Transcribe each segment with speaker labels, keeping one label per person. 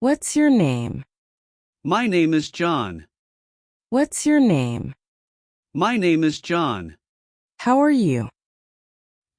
Speaker 1: What's your name?
Speaker 2: My name is John.
Speaker 1: What's your name?
Speaker 2: My name is John.
Speaker 1: How are you?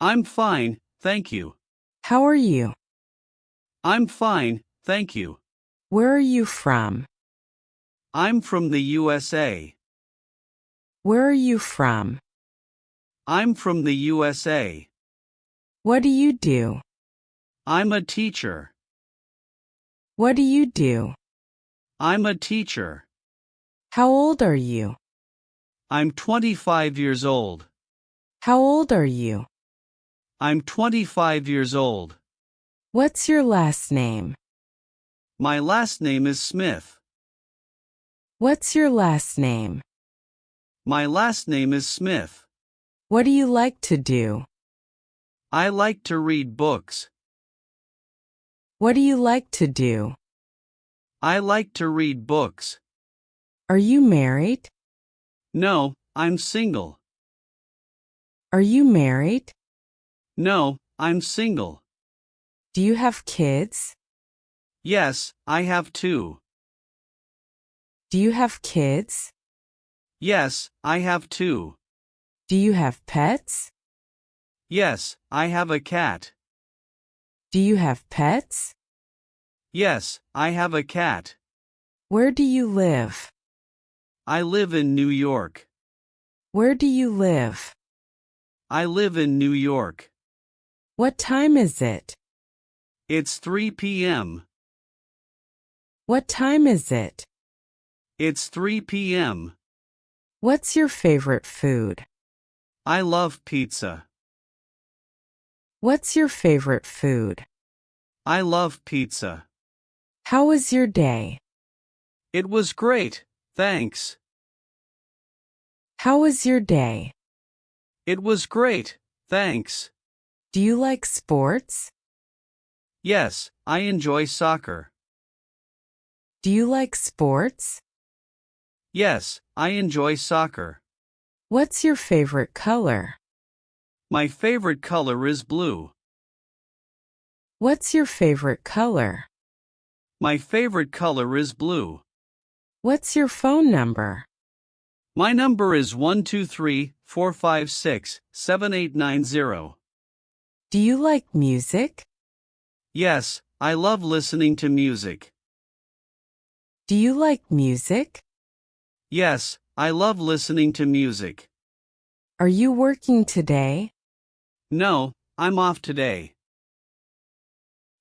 Speaker 2: I'm fine, thank you.
Speaker 1: How are you?
Speaker 2: I'm fine, thank you.
Speaker 1: Where are you from?
Speaker 2: I'm from the USA.
Speaker 1: Where are you from?
Speaker 2: I'm from the USA.
Speaker 1: What do you do?
Speaker 2: I'm a teacher.
Speaker 1: What do you do?
Speaker 2: I'm a teacher.
Speaker 1: How old are you?
Speaker 2: I'm 25 years old.
Speaker 1: How old are you?
Speaker 2: I'm 25 years old.
Speaker 1: What's your last name?
Speaker 2: My last name is Smith.
Speaker 1: What's your last name?
Speaker 2: My last name is Smith.
Speaker 1: What do you like to do?
Speaker 2: I like to read books.
Speaker 1: What do you like to do?
Speaker 2: I like to read books.
Speaker 1: Are you married?
Speaker 2: No, I'm single.
Speaker 1: Are you married?
Speaker 2: No, I'm single.
Speaker 1: Do you have kids?
Speaker 2: Yes, I have two.
Speaker 1: Do you have kids?
Speaker 2: Yes, I have two.
Speaker 1: Do you have pets?
Speaker 2: Yes, I have a cat.
Speaker 1: Do you have pets?
Speaker 2: Yes, I have a cat.
Speaker 1: Where do you live?
Speaker 2: I live in New York.
Speaker 1: Where do you live?
Speaker 2: I live in New York.
Speaker 1: What time is it?
Speaker 2: It's 3 p.m.
Speaker 1: What time is it?
Speaker 2: It's 3 p.m.
Speaker 1: What's your favorite food?
Speaker 2: I love pizza.
Speaker 1: What's your favorite food?
Speaker 2: I love pizza.
Speaker 1: How was your day?
Speaker 2: It was great, thanks.
Speaker 1: How was your day?
Speaker 2: It was great, thanks.
Speaker 1: Do you like sports?
Speaker 2: Yes, I enjoy soccer.
Speaker 1: Do you like sports?
Speaker 2: Yes, I enjoy soccer.
Speaker 1: What's your favorite color?
Speaker 2: My favorite color is blue.
Speaker 1: What's your favorite color?
Speaker 2: My favorite color is blue.
Speaker 1: What's your phone number?
Speaker 2: My number is 123-456-7890.
Speaker 1: Do you like music?
Speaker 2: Yes, I love listening to music.
Speaker 1: Do you like music?
Speaker 2: Yes, I love listening to music.
Speaker 1: Are you working today?
Speaker 2: No, I'm off today.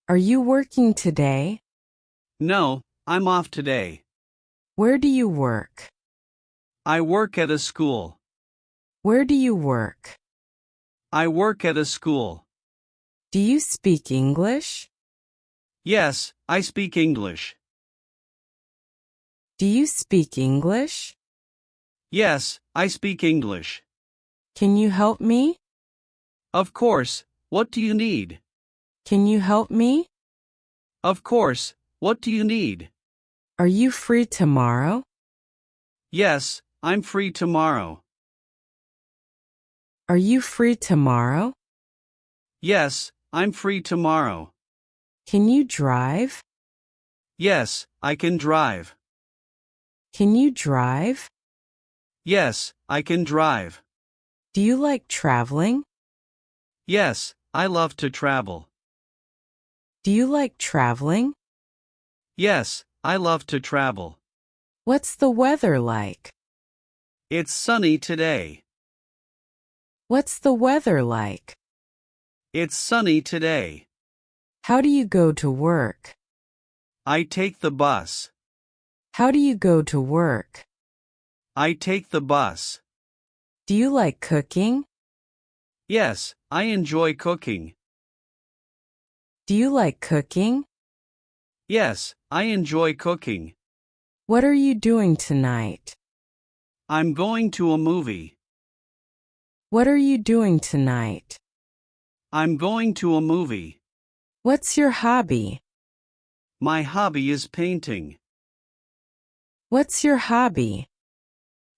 Speaker 1: Are you working today?
Speaker 2: No, I'm off today.
Speaker 1: Where do you work?
Speaker 2: I work at a school.
Speaker 1: Where do you work?
Speaker 2: I work at a school.
Speaker 1: Do you speak English?
Speaker 2: Yes, I speak English.
Speaker 1: Do you speak English?
Speaker 2: Yes, I speak English.
Speaker 1: Can you help me?
Speaker 2: Of course, what do you need?
Speaker 1: Can you help me?
Speaker 2: Of course, what do you need?
Speaker 1: Are you free tomorrow?
Speaker 2: Yes, I'm free tomorrow.
Speaker 1: Are you free tomorrow?
Speaker 2: Yes, I'm free tomorrow.
Speaker 1: Can you drive?
Speaker 2: Yes, I can drive.
Speaker 1: Can you drive?
Speaker 2: Yes, I can drive.
Speaker 1: Do you like traveling?
Speaker 2: Yes, I love to travel.
Speaker 1: Do you like traveling?
Speaker 2: Yes, I love to travel.
Speaker 1: What's the weather like?
Speaker 2: It's sunny today.
Speaker 1: What's the weather like?
Speaker 2: It's sunny today.
Speaker 1: How do you go to work?
Speaker 2: I take the bus.
Speaker 1: How do you go to work?
Speaker 2: I take the bus.
Speaker 1: Do you like cooking?
Speaker 2: Yes, I enjoy cooking.
Speaker 1: Do you like cooking?
Speaker 2: Yes, I enjoy cooking.
Speaker 1: What are you doing tonight?
Speaker 2: I'm going to a movie.
Speaker 1: What are you doing tonight?
Speaker 2: I'm going to a movie.
Speaker 1: What's your hobby?
Speaker 2: My hobby is painting.
Speaker 1: What's your hobby?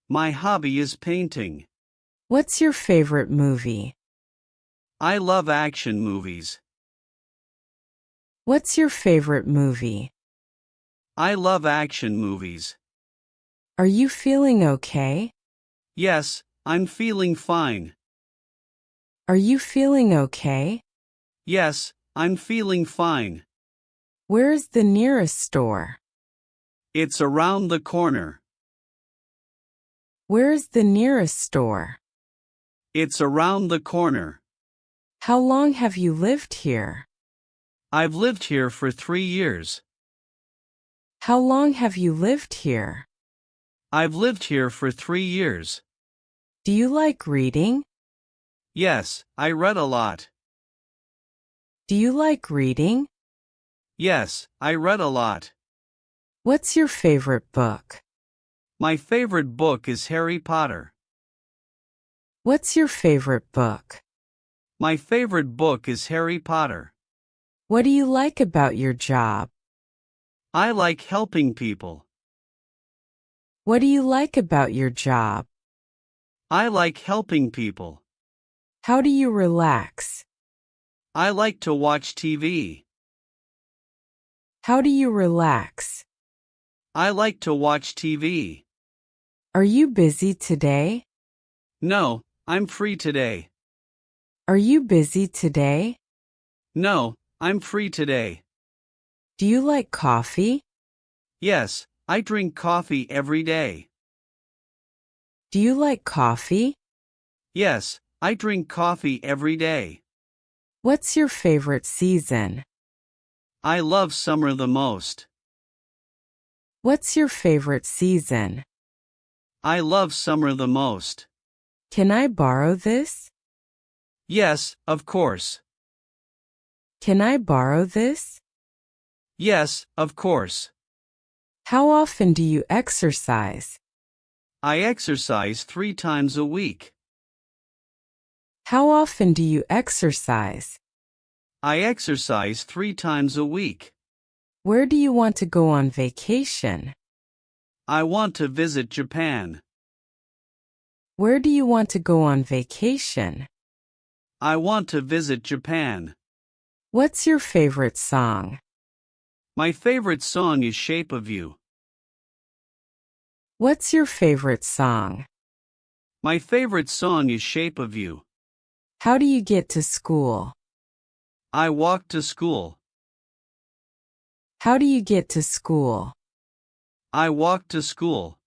Speaker 2: My hobby is painting.
Speaker 1: What's your favorite movie?
Speaker 2: I love action movies.
Speaker 1: What's your favorite movie?
Speaker 2: I love action movies.
Speaker 1: Are you feeling okay?
Speaker 2: Yes, I'm feeling fine.
Speaker 1: Are you feeling okay?
Speaker 2: Yes, I'm feeling fine.
Speaker 1: Where is the nearest store?
Speaker 2: It's around the corner.
Speaker 1: Where is the nearest store?
Speaker 2: It's around the corner.
Speaker 1: How long have you lived here?
Speaker 2: I've lived here for 3 years.
Speaker 1: How long have you lived here?
Speaker 2: I've lived here for 3 years.
Speaker 1: Do you like reading?
Speaker 2: Yes, I read a lot.
Speaker 1: Do you like reading?
Speaker 2: Yes, I read a lot.
Speaker 1: What's your favorite book?
Speaker 2: My favorite book is Harry Potter.
Speaker 1: What's your favorite book?
Speaker 2: My favorite book is Harry Potter.
Speaker 1: What do you like about your job?
Speaker 2: I like helping people.
Speaker 1: What do you like about your job?
Speaker 2: I like helping people.
Speaker 1: How do you relax?
Speaker 2: I like to watch TV.
Speaker 1: How do you relax?
Speaker 2: I like to watch TV.
Speaker 1: Are you busy today?
Speaker 2: No, I'm free today.
Speaker 1: Are you busy today?
Speaker 2: No, I'm free today.
Speaker 1: Do you like coffee?
Speaker 2: Yes, I drink coffee every day.
Speaker 1: Do you like coffee?
Speaker 2: Yes, I drink coffee every day.
Speaker 1: What's your favorite season?
Speaker 2: I love summer the most.
Speaker 1: What's your favorite season?
Speaker 2: I love summer the most.
Speaker 1: Can I borrow this?
Speaker 2: Yes, of course.
Speaker 1: Can I borrow this?
Speaker 2: Yes, of course.
Speaker 1: How often do you exercise?
Speaker 2: I exercise 3 times a week.
Speaker 1: How often do you exercise?
Speaker 2: I exercise 3 times a week.
Speaker 1: Where do you want to go on vacation?
Speaker 2: I want to visit Japan.
Speaker 1: Where do you want to go on vacation?
Speaker 2: I want to visit Japan.
Speaker 1: What's your favorite song?
Speaker 2: My favorite song is Shape of You.
Speaker 1: What's your favorite song?
Speaker 2: My favorite song is Shape of You.
Speaker 1: How do you get to school?
Speaker 2: I walk to school.
Speaker 1: How do you get to school?
Speaker 2: I walk to school.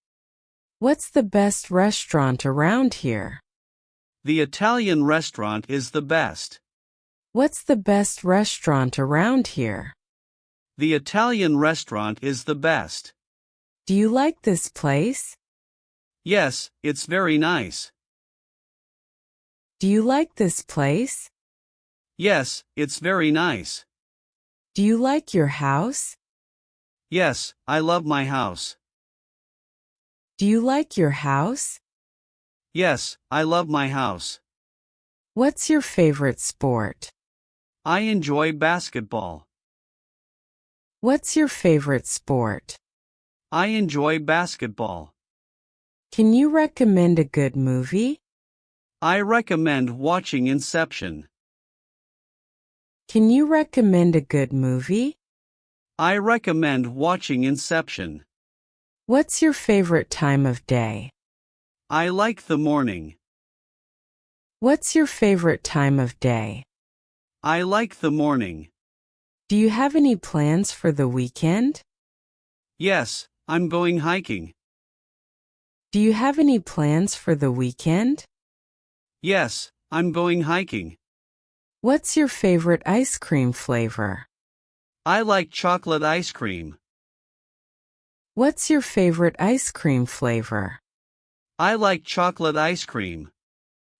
Speaker 1: What's the best restaurant around here?
Speaker 2: The Italian restaurant is the best.
Speaker 1: What's the best restaurant around here?
Speaker 2: The Italian restaurant is the best.
Speaker 1: Do you like this place?
Speaker 2: Yes, it's very nice.
Speaker 1: Do you like this place?
Speaker 2: Yes, it's very nice.
Speaker 1: Do you like your house?
Speaker 2: Yes, I love my house.
Speaker 1: Do you like your house?
Speaker 2: Yes, I love my house.
Speaker 1: What's your favorite sport?
Speaker 2: I enjoy basketball.
Speaker 1: What's your favorite sport?
Speaker 2: I enjoy basketball.
Speaker 1: Can you recommend a good movie?
Speaker 2: I recommend watching Inception.
Speaker 1: Can you recommend a good movie?
Speaker 2: I recommend watching Inception.
Speaker 1: What's your favorite time of day?
Speaker 2: I like the morning.
Speaker 1: What's your favorite time of day?
Speaker 2: I like the morning.
Speaker 1: Do you have any plans for the weekend?
Speaker 2: Yes, I'm going hiking.
Speaker 1: Do you have any plans for the weekend?
Speaker 2: Yes, I'm going hiking.
Speaker 1: What's your favorite ice cream flavor?
Speaker 2: I like chocolate ice cream.
Speaker 1: What's your favorite ice cream flavor?
Speaker 2: I like chocolate ice cream.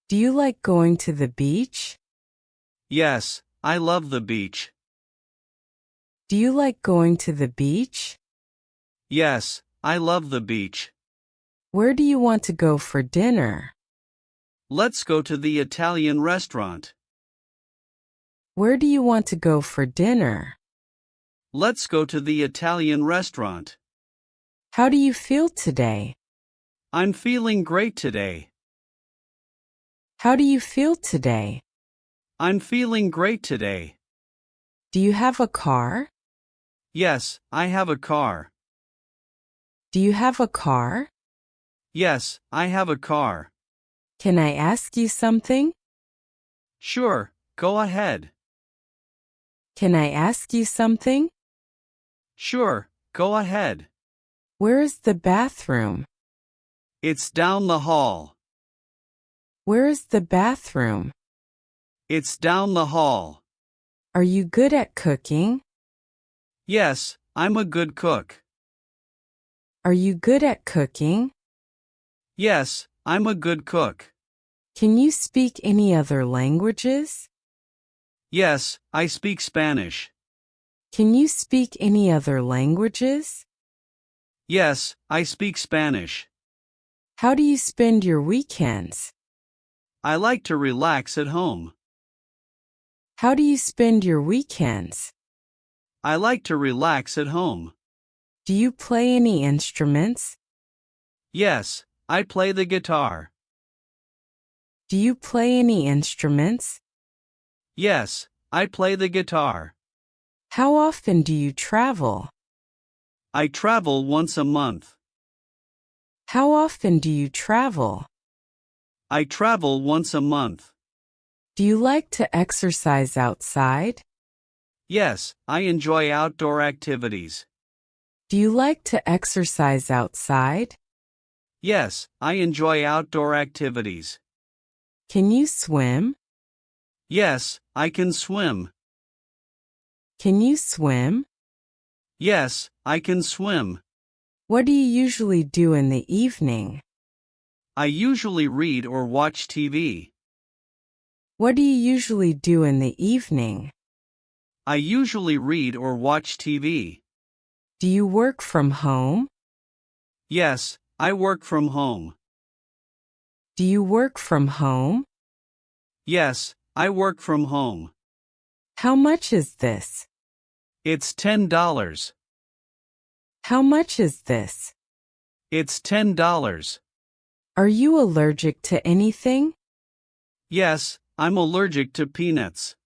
Speaker 1: Do you like going to the beach?
Speaker 2: Yes, I love the beach.
Speaker 1: Do you like going to the beach?
Speaker 2: Yes, I love the beach.
Speaker 1: Where do you want to go for dinner?
Speaker 2: Let's go to the Italian restaurant.
Speaker 1: Where do you want to go for dinner?
Speaker 2: Let's go to the Italian restaurant.
Speaker 1: How do you feel today?
Speaker 2: I'm feeling great today.
Speaker 1: How do you feel today?
Speaker 2: I'm feeling great today.
Speaker 1: Do you have a car?
Speaker 2: Yes, I have a car.
Speaker 1: Do you have a car?
Speaker 2: Yes, I have a car.
Speaker 1: Can I ask you something?
Speaker 2: Sure, go ahead.
Speaker 1: Can I ask you something?
Speaker 2: Sure, go ahead.
Speaker 1: Where is the bathroom?
Speaker 2: It's down the hall.
Speaker 1: Where is the bathroom?
Speaker 2: It's down the hall.
Speaker 1: Are you good at cooking?
Speaker 2: Yes, I'm a good cook.
Speaker 1: Are you good at cooking?
Speaker 2: Yes, I'm a good cook.
Speaker 1: Can you speak any other languages?
Speaker 2: Yes, I speak Spanish.
Speaker 1: Can you speak any other languages?
Speaker 2: Yes, I speak Spanish.
Speaker 1: How do you spend your weekends?
Speaker 2: I like to relax at home.
Speaker 1: How do you spend your weekends?
Speaker 2: I like to relax at home.
Speaker 1: Do you play any instruments?
Speaker 2: Yes, I play the guitar.
Speaker 1: Do you play any instruments?
Speaker 2: Yes, I play the guitar.
Speaker 1: How often do you travel?
Speaker 2: I travel once a month.
Speaker 1: How often do you travel?
Speaker 2: I travel once a month.
Speaker 1: Do you like to exercise outside?
Speaker 2: Yes, I enjoy outdoor activities.
Speaker 1: Do you like to exercise outside?
Speaker 2: Yes, I enjoy outdoor activities.
Speaker 1: Can you swim?
Speaker 2: Yes, I can swim.
Speaker 1: Can you swim?
Speaker 2: Yes, I can swim.
Speaker 1: What do you usually do in the evening?
Speaker 2: I usually read or watch TV.
Speaker 1: What do you usually do in the evening?
Speaker 2: I usually read or watch TV.
Speaker 1: Do you work from home?
Speaker 2: Yes, I work from home.
Speaker 1: Do you work from home?
Speaker 2: Yes, I work from home.
Speaker 1: How much is this?
Speaker 2: It's $10.
Speaker 1: How much is this?
Speaker 2: It's $10.
Speaker 1: Are you allergic to anything?
Speaker 2: Yes, I'm allergic to peanuts.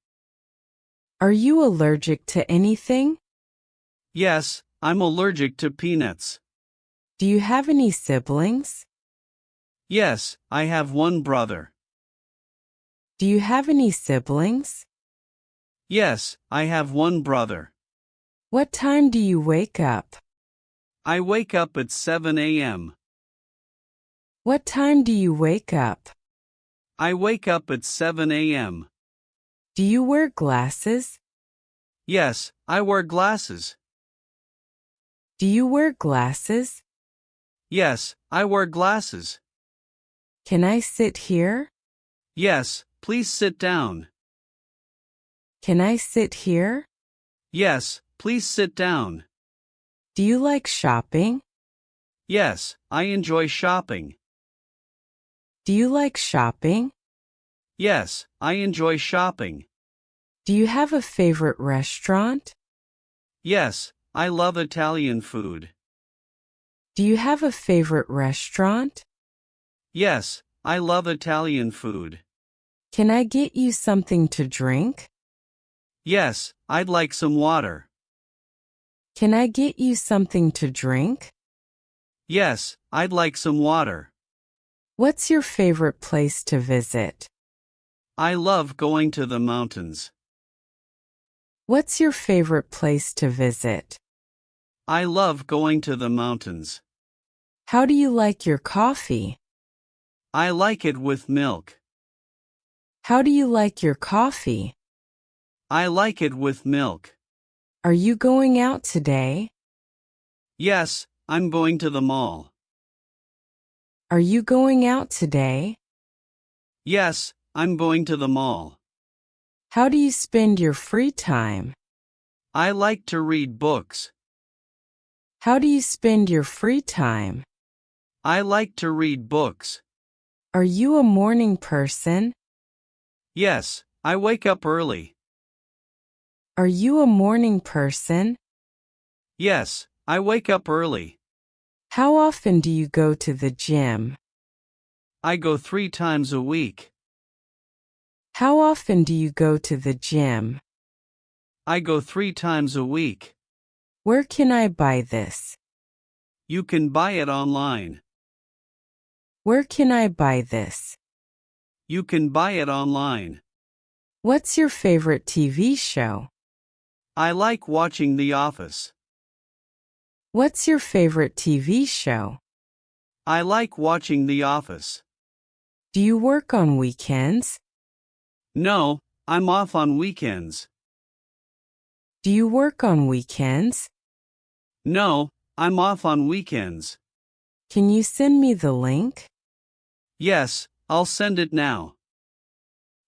Speaker 1: Are you allergic to anything?
Speaker 2: Yes, I'm allergic to peanuts.
Speaker 1: Do you have any siblings?
Speaker 2: Yes, I have one brother.
Speaker 1: Do you have any siblings?
Speaker 2: Yes, I have one brother.
Speaker 1: What time do you wake up?
Speaker 2: I wake up at 7 a.m.
Speaker 1: What time do you wake up?
Speaker 2: I wake up at 7 a.m.
Speaker 1: Do you wear glasses?
Speaker 2: Yes, I wear glasses.
Speaker 1: Do you wear glasses?
Speaker 2: Yes, I wear glasses.
Speaker 1: Can I sit here?
Speaker 2: Yes, please sit down.
Speaker 1: Can I sit here?
Speaker 2: Yes, please sit down.
Speaker 1: Do you like shopping?
Speaker 2: Yes, I enjoy shopping.
Speaker 1: Do you like shopping?
Speaker 2: Yes, I enjoy shopping.
Speaker 1: Do you have a favorite restaurant?
Speaker 2: Yes, I love Italian food.
Speaker 1: Do you have a favorite restaurant?
Speaker 2: Yes, I love Italian food.
Speaker 1: Can I get you something to drink?
Speaker 2: Yes, I'd like some water.
Speaker 1: Can I get you something to drink?
Speaker 2: Yes, I'd like some water.
Speaker 1: What's your favorite place to visit?
Speaker 2: I love going to the mountains.
Speaker 1: What's your favorite place to visit?
Speaker 2: I love going to the mountains.
Speaker 1: How do you like your coffee?
Speaker 2: I like it with milk.
Speaker 1: How do you like your coffee?
Speaker 2: I like it with milk.
Speaker 1: Are you going out today?
Speaker 2: Yes, I'm going to the mall.
Speaker 1: Are you going out today?
Speaker 2: Yes, I'm going to the mall.
Speaker 1: How do you spend your free time?
Speaker 2: I like to read books.
Speaker 1: How do you spend your free time?
Speaker 2: I like to read books.
Speaker 1: Are you a morning person?
Speaker 2: Yes, I wake up early.
Speaker 1: Are you a morning person?
Speaker 2: Yes, I wake up early.
Speaker 1: How often do you go to the gym?
Speaker 2: I go 3 times a week.
Speaker 1: How often do you go to the gym?
Speaker 2: I go 3 times a week.
Speaker 1: Where can I buy this?
Speaker 2: You can buy it online.
Speaker 1: Where can I buy this?
Speaker 2: You can buy it online.
Speaker 1: What's your favorite TV show?
Speaker 2: I like watching The Office.
Speaker 1: What's your favorite TV show?
Speaker 2: I like watching The Office.
Speaker 1: Do you work on weekends?
Speaker 2: No, I'm off on weekends.
Speaker 1: Do you work on weekends?
Speaker 2: No, I'm off on weekends.
Speaker 1: Can you send me the link?
Speaker 2: Yes, I'll send it now.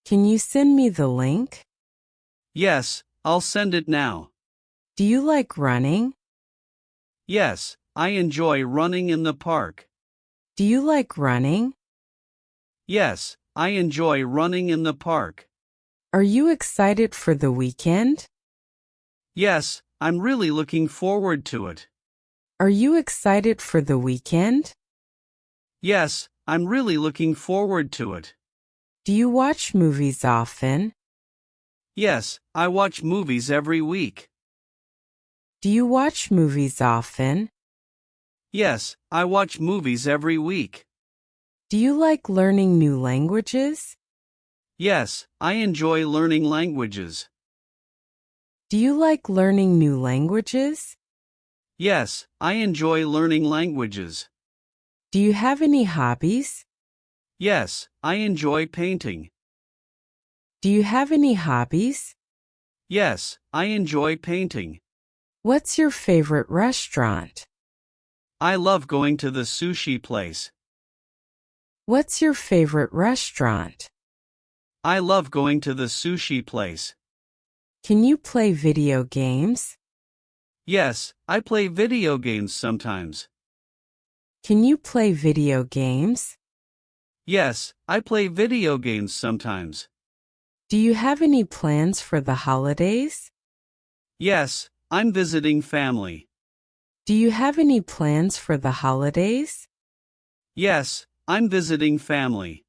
Speaker 1: Can you send me the link?
Speaker 2: Yes, I'll send it now.
Speaker 1: Do you like running?
Speaker 2: Yes, I enjoy running in the park.
Speaker 1: Do you like running?
Speaker 2: Yes, I enjoy running in the park.
Speaker 1: Are you excited for the weekend?
Speaker 2: Yes, I'm really looking forward to it.
Speaker 1: Are you excited for the weekend?
Speaker 2: Yes, I'm really looking forward to it.
Speaker 1: Do you watch movies often?
Speaker 2: Yes, I watch movies every week.
Speaker 1: Do you watch movies often?
Speaker 2: Yes, I watch movies every week.
Speaker 1: Do you like learning new languages?
Speaker 2: Yes, I enjoy learning languages.
Speaker 1: Do you like learning new languages?
Speaker 2: Yes, I enjoy learning languages.
Speaker 1: Do you have any hobbies?
Speaker 2: Yes, I enjoy painting.
Speaker 1: Do you have any hobbies?
Speaker 2: Yes, I enjoy painting.
Speaker 1: What's your favorite restaurant?
Speaker 2: I love going to the sushi place.
Speaker 1: What's your favorite restaurant?
Speaker 2: I love going to the sushi place.
Speaker 1: Can you play video games?
Speaker 2: Yes, I play video games sometimes.
Speaker 1: Can you play video games?
Speaker 2: Yes, I play video games sometimes.
Speaker 1: Do you have any plans for the holidays?
Speaker 2: Yes, I'm visiting family.
Speaker 1: Do you have any plans for the holidays?
Speaker 2: Yes, I'm visiting family.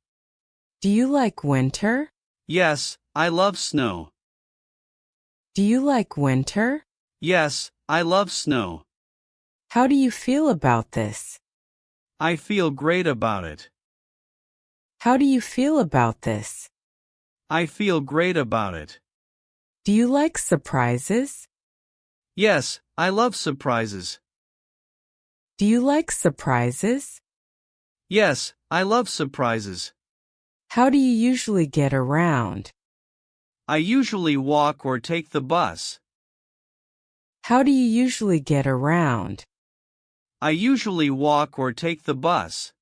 Speaker 1: Do you like winter?
Speaker 2: Yes, I love snow.
Speaker 1: Do you like winter?
Speaker 2: Yes, I love snow.
Speaker 1: How do you feel about this?
Speaker 2: I feel great about it.
Speaker 1: How do you feel about this?
Speaker 2: I feel great about it.
Speaker 1: Do you like surprises?
Speaker 2: Yes, I love surprises.
Speaker 1: Do you like surprises?
Speaker 2: Yes, I love surprises.
Speaker 1: How do you usually get around?
Speaker 2: I usually walk or take the bus.
Speaker 1: How do you usually get around?
Speaker 2: I usually walk or take the bus.